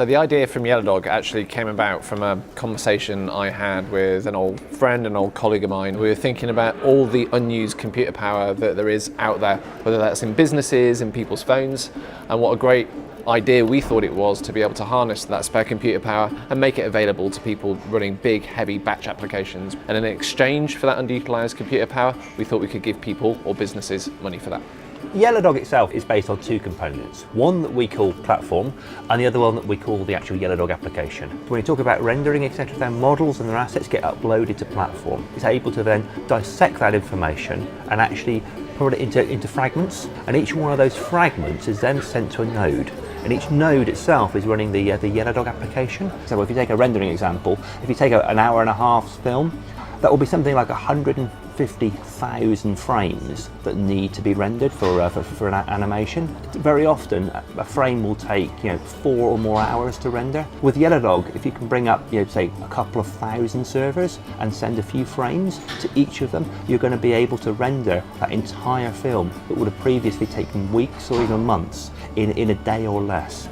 So the idea from Yellowdog actually came about from a conversation I had with an old friend, an old colleague of mine. We were thinking about all the unused computer power that there is out there, whether that's in businesses, in people's phones, and what a great idea we thought it was to be able to harness that spare computer power and make it available to people running big, heavy batch applications. And in exchange for that underutilized computer power, we thought we could give people or businesses money for that. Yellowdog itself is based on two components. One that we call platform, and the other one that we call the actual Yellowdog application. When you talk about rendering, etc., their models and their assets get uploaded to platform. It's able to then dissect that information and actually put it into fragments, and each one of those fragments is then sent to a node. And each node itself is running the Yellowdog application. So if you take a rendering example, if you take an hour and a half film, that will be something like 150,000 frames that need to be rendered for an animation. Very often, a frame will take 4 or more hours to render. With Yellowdog, if you can bring up say a couple of thousand servers and send a few frames to each of them, you're going to be able to render that entire film that would have previously taken weeks or even months in a day or less.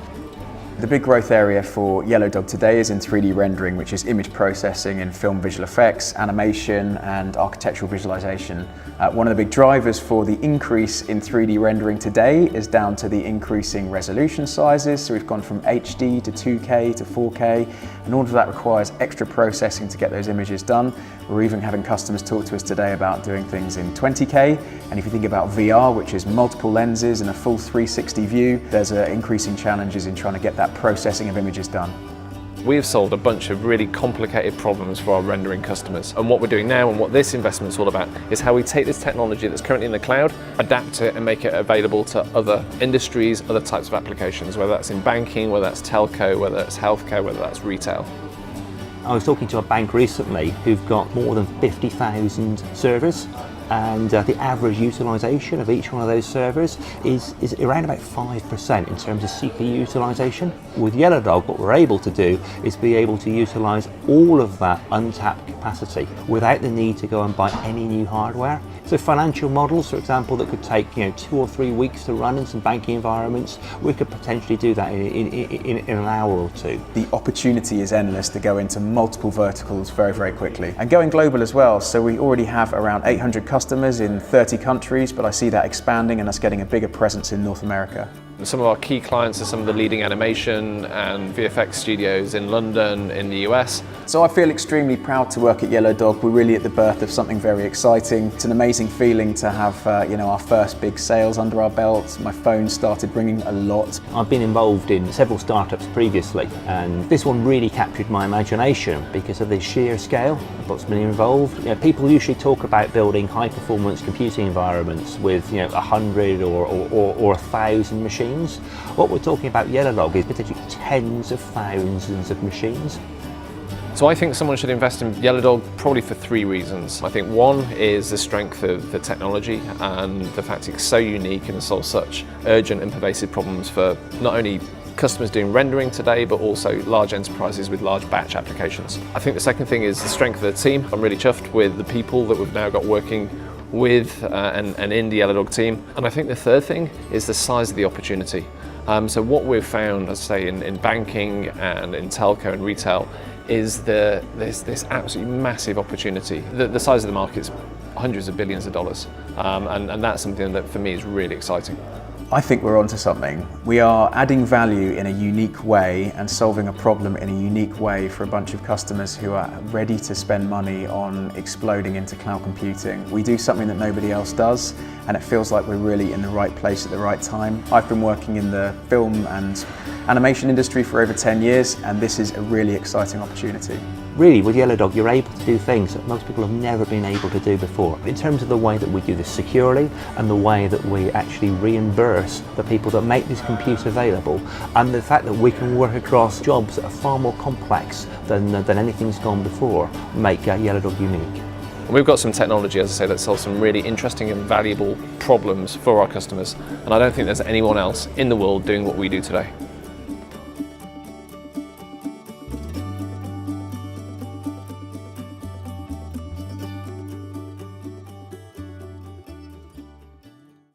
The big growth area for Yellowdog today is in 3D rendering, which is image processing in film visual effects, animation and architectural visualization. One of the big drivers for the increase in 3D rendering today is down to the increasing resolution sizes. So we've gone from HD to 2K to 4K, and all of that requires extra processing to get those images done. We're even having customers talk to us today about doing things in 20K. And if you think about VR, which is multiple lenses and a full 360 view, there's increasing challenges in trying to get that processing of images done. We've solved a bunch of really complicated problems for our rendering customers. And what we're doing now and what this investment's all about is how we take this technology that's currently in the cloud, adapt it and make it available to other industries, other types of applications, whether that's in banking, whether that's telco, whether that's healthcare, whether that's retail. I was talking to a bank recently who've got more than 50,000 servers, and the average utilisation of each one of those servers is around about 5% in terms of CPU utilisation. With Yellowdog, what we're able to do is be able to utilise all of that untapped capacity without the need to go and buy any new hardware. So financial models, for example, that could take 2 or 3 weeks to run in some banking environments, we could potentially do that in an hour or two. The opportunity is endless to go into multiple verticals very, very quickly. And going global as well, so we already have around 800 customers in 30 countries, but I see that expanding and us getting a bigger presence in North America. Some of our key clients are some of the leading animation and VFX studios in London, in the US. So I feel extremely proud to work at Yellowdog. We're really at the birth of something very exciting. It's an amazing feeling to have our first big sales under our belts. My phone started ringing a lot. I've been involved in several startups previously, and this one really captured my imagination because of the sheer scale of what's been involved. People usually talk about building high-performance computing environments with 100 or 1,000 machines. What we're talking about Yellowdog is potentially tens of thousands of machines. So I think someone should invest in Yellowdog probably for 3 reasons. I think one is the strength of the technology and the fact it's so unique and solves such urgent and pervasive problems for not only customers doing rendering today, but also large enterprises with large batch applications. I think the second thing is the strength of the team. I'm really chuffed with the people that we've now got working with and in the Yellowdog team. And I think the third thing is the size of the opportunity. So what we've found, as I say, in banking and in telco and retail is this absolutely massive opportunity. The size of the market is hundreds of billions of dollars. And that's something that for me is really exciting. I think we're onto something. We are adding value in a unique way and solving a problem in a unique way for a bunch of customers who are ready to spend money on exploding into cloud computing. We do something that nobody else does, and it feels like we're really in the right place at the right time. I've been working in the film and animation industry for over 10 years, and this is a really exciting opportunity. Really, with Yellowdog, you're able to do things that most people have never been able to do before. In terms of the way that we do this securely and the way that we actually reimburse the people that make this compute available, and the fact that we can work across jobs that are far more complex than anything's gone before, make Yellowdog unique. We've got some technology, as I say, that solves some really interesting and valuable problems for our customers, and I don't think there's anyone else in the world doing what we do today.